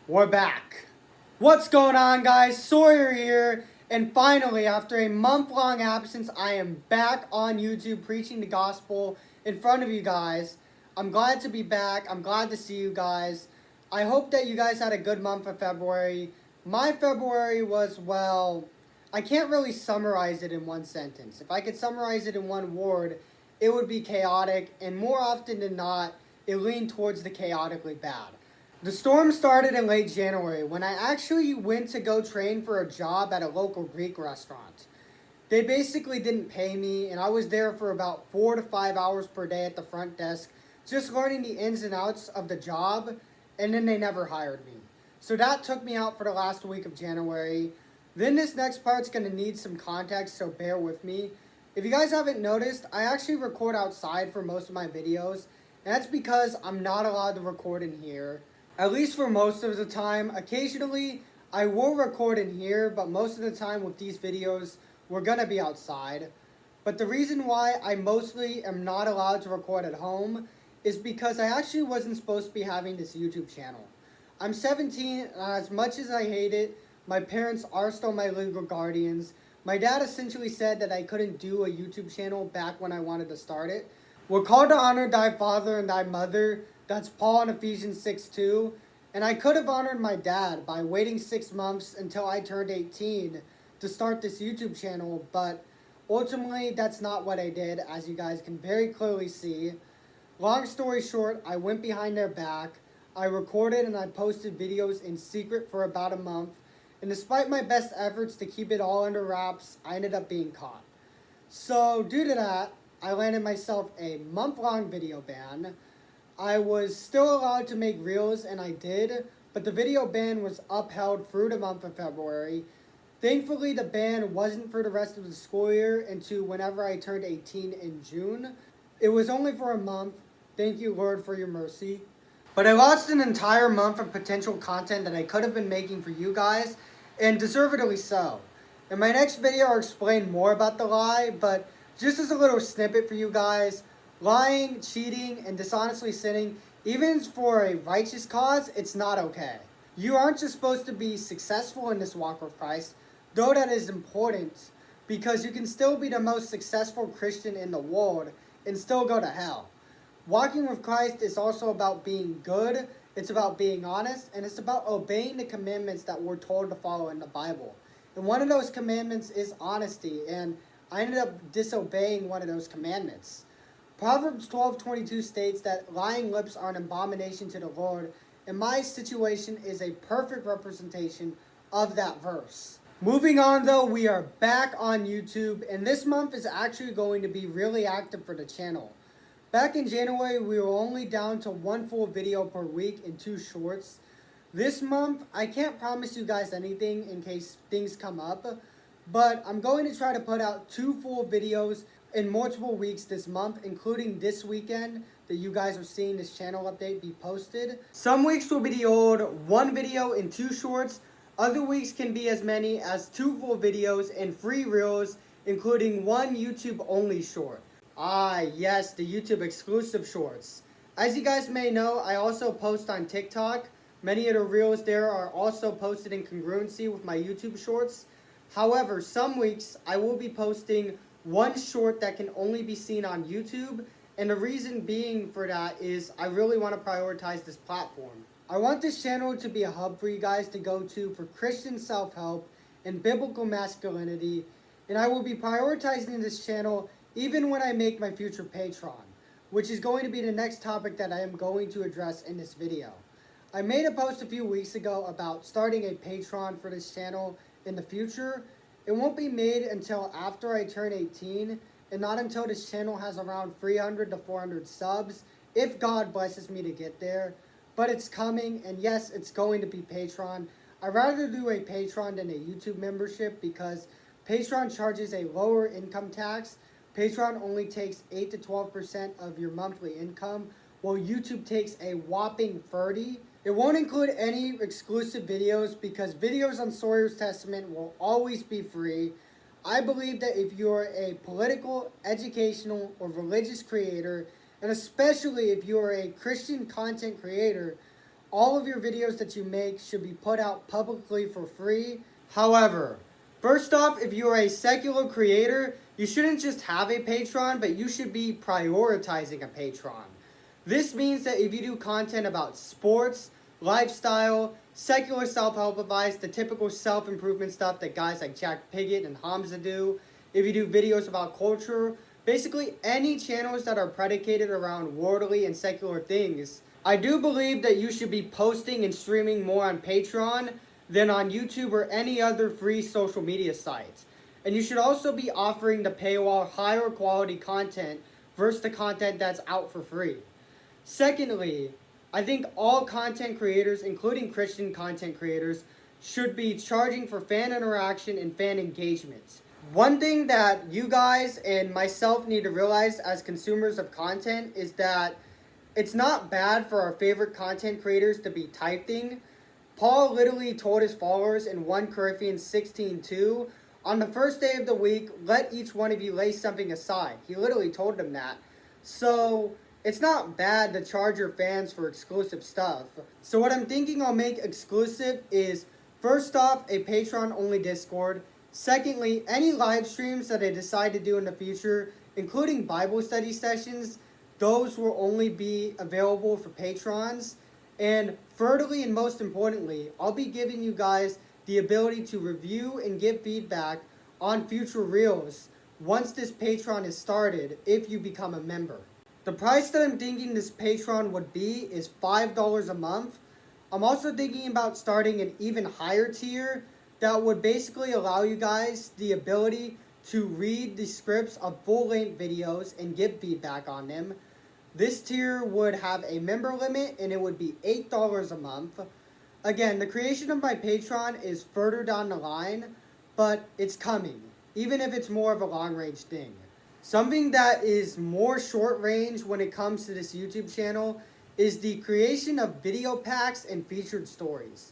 We're back. What's going on, guys? Sawyer here, and finally, after a month-long absence, I am back on YouTube preaching the gospel in front of you guys. I'm glad to be back. I'm glad to see you guys. I hope that you guys had a good month of February. My February was, well, I can't really summarize it in one sentence. If I could summarize it in one word, it would be chaotic, and more often than not, it leaned towards the chaotically bad. The storm started in late January when I actually went to go train for a job at a local Greek restaurant. They basically didn't pay me, and I was there for about 4 to 5 hours per day at the front desk, just learning the ins and outs of the job, and then they never hired me. So that took me out for the last week of January. Then this next part's going to need some context, so bear with me. If you guys haven't noticed, I actually record outside for most of my videos, and that's because I'm not allowed to record in here. At least for most of the time. Occasionally, I will record in here, but most of the time with these videos, we're gonna be outside. But the reason why I mostly am not allowed to record at home is because I actually wasn't supposed to be having this YouTube channel. I'm 17, and as much as I hate it, my parents are still my legal guardians. My dad essentially said that I couldn't do a YouTube channel back when I wanted to start it. We're called to honor thy father and thy mother. That's Paul in Ephesians 6:2. And I could have honored my dad by waiting 6 months until I turned 18 to start this YouTube channel, but ultimately that's not what I did, as you guys can very clearly see. Long story short, I went behind their back. I recorded and I posted videos in secret for about a month. And despite my best efforts to keep it all under wraps, I ended up being caught. So due to that, I landed myself a month-long video ban. I was still allowed to make reels, and I did, but the video ban was upheld through the month of February. Thankfully, the ban wasn't for the rest of the school year into whenever I turned 18 in June. It was only for a month. Thank you, Lord, for your mercy. But I lost an entire month of potential content that I could have been making for you guys, and deservedly so. In my next video, I'll explain more about the lie, but just as a little snippet for you guys, lying, cheating, and dishonestly sinning, even for a righteous cause, it's not okay. You aren't just supposed to be successful in this walk with Christ, though that is important, because you can still be the most successful Christian in the world and still go to hell. Walking with Christ is also about being good, it's about being honest, and it's about obeying the commandments that we're told to follow in the Bible. And one of those commandments is honesty, and I ended up disobeying one of those commandments. Proverbs 12:22 states that lying lips are an abomination to the Lord, and my situation is a perfect representation of that verse. Moving on though, we are back on YouTube, and this month is actually going to be really active for the channel. Back in January, we were only down to one full video per week and 2 shorts. This month, I can't promise you guys anything in case things come up, but I'm going to try to put out 2 full videos in multiple weeks this month, including this weekend that you guys are seeing this channel update be posted. Some weeks will be the old 1 video and 2 shorts. Other weeks can be as many as 2 full videos and 3 reels, including 1 YouTube only short. Ah, yes, the YouTube exclusive shorts. As you guys may know, I also post on TikTok. Many of the reels there are also posted in congruency with my YouTube shorts. However, some weeks I will be posting 1 short that can only be seen on YouTube, and the reason being for that is I really want to prioritize this platform. I want this channel to be a hub for you guys to go to for Christian self-help and biblical masculinity, and I will be prioritizing this channel even when I make my future Patreon, which is going to be the next topic that I am going to address in this video. I made a post a few weeks ago about starting a Patreon for this channel in the future. It won't be made until after I turn 18, and not until this channel has around 300 to 400 subs, if God blesses me to get there. But it's coming, and yes, it's going to be Patreon. I'd rather do a Patreon than a YouTube membership because Patreon charges a lower income tax. Patreon only takes 8 to 12% of your monthly income, while YouTube takes a whopping 30%. It won't include any exclusive videos because videos on Sawyer's Testament will always be free. I believe that if you're a political, educational, or religious creator, and especially if you're a Christian content creator, all of your videos that you make should be put out publicly for free. However, first off, if you are a secular creator, you shouldn't just have a Patreon, but you should be prioritizing a Patreon. This means that if you do content about sports, lifestyle, secular self-help advice, the typical self-improvement stuff that guys like Jack Piggott and Hamza do, if you do videos about culture, basically any channels that are predicated around worldly and secular things, I do believe that you should be posting and streaming more on Patreon than on YouTube or any other free social media site. And you should also be offering the paywall higher quality content versus the content that's out for free. Secondly, I think all content creators, including Christian content creators, should be charging for fan interaction and fan engagement. One thing that you guys and myself need to realize as consumers of content is that it's not bad for our favorite content creators to be typing. Paul literally told his followers in 1 Corinthians 16:2, on the first day of the week, let each one of you lay something aside. He literally told them that. So it's not bad to charge your fans for exclusive stuff. So what I'm thinking I'll make exclusive is, first off, a Patreon-only Discord. Secondly, any live streams that I decide to do in the future, including Bible study sessions, those will only be available for patrons. And thirdly, and most importantly, I'll be giving you guys the ability to review and give feedback on future reels once this Patreon is started if you become a member. The price that I'm thinking this Patreon would be is $5 a month. I'm also thinking about starting an even higher tier that would basically allow you guys the ability to read the scripts of full-length videos and give feedback on them. This tier would have a member limit and it would be $8 a month. Again, the creation of my Patreon is further down the line, but it's coming, even if it's more of a long-range thing. Something that is more short-range when it comes to this YouTube channel is the creation of video packs and featured stories.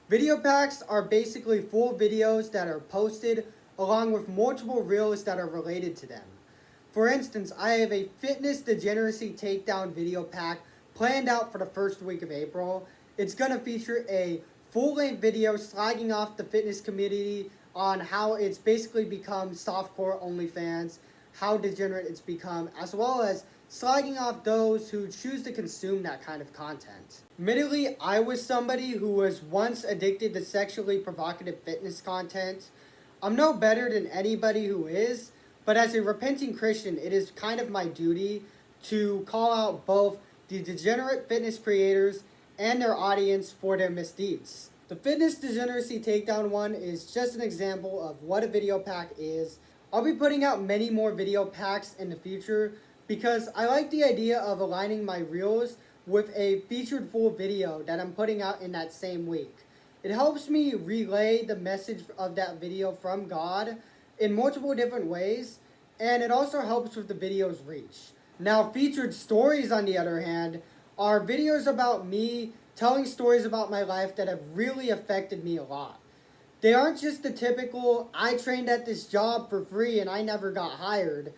Video packs are basically full videos that are posted along with multiple reels that are related to them. For instance, I have a fitness degeneracy takedown video pack planned out for the first week of April. It's going to feature a full-length video slagging off the fitness community on how it's basically become softcore OnlyFans, how degenerate it's become, as well as slagging off those who choose to consume that kind of content. Admittedly, I was somebody who was once addicted to sexually provocative fitness content. I'm no better than anybody who is, but as a repenting Christian, it is kind of my duty to call out both the degenerate fitness creators and their audience for their misdeeds. The fitness degeneracy takedown one is just an example of what a video pack is. I'll be putting out many more video packs in the future because I like the idea of aligning my reels with a featured full video that I'm putting out in that same week. It helps me relay the message of that video from God in multiple different ways, and it also helps with the video's reach. Now, featured stories, on the other hand, are videos about me telling stories about my life that have really affected me a lot. They aren't just the typical, I trained at this job for free and I never got hired.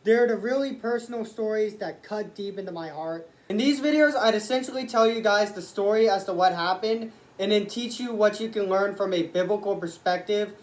They're the really personal stories that cut deep into my heart. In these videos, I'd essentially tell you guys the story as to what happened and then teach you what you can learn from a biblical perspective.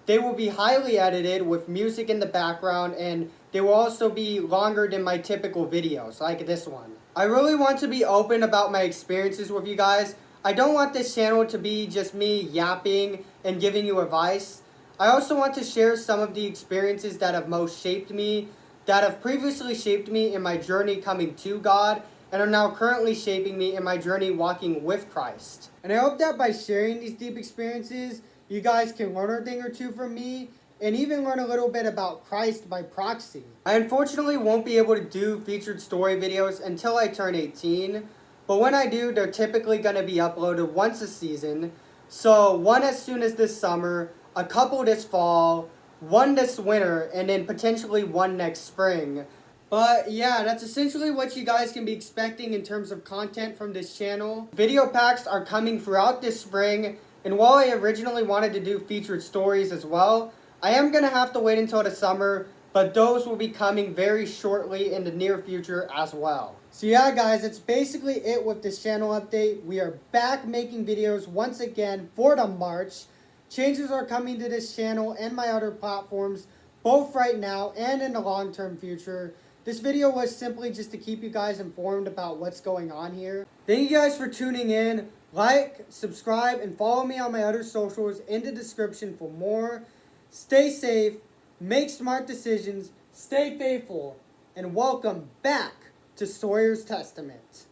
They will be highly edited with music in the background, and they will also be longer than my typical videos, like this one. I really want to be open about my experiences with you guys. I don't want this channel to be just me yapping and giving you advice. I also want to share some of the experiences that have most shaped me, that have previously shaped me in my journey coming to God, and are now currently shaping me in my journey walking with Christ. And I hope that by sharing these deep experiences, you guys can learn a thing or two from me, and even learn a little bit about Christ by proxy. I unfortunately won't be able to do featured story videos until I turn 18, but when I do, they're typically going to be uploaded once a season. So one as soon as this summer, a couple this fall, one this winter, and then potentially one next spring. But yeah, that's essentially what you guys can be expecting in terms of content from this channel. Video packs are coming throughout this spring, and while I originally wanted to do featured stories as well, I am going to have to wait until the summer, but those will be coming very shortly in the near future as well. So yeah, guys, that's basically it with this channel update. We are back making videos once again for the March. Changes are coming to this channel and my other platforms, both right now and in the long-term future. This video was simply just to keep you guys informed about what's going on here. Thank you guys for tuning in. Like, subscribe, and follow me on my other socials in the description for more. Stay safe, make smart decisions, stay faithful, and welcome back to Sawyer's Testament.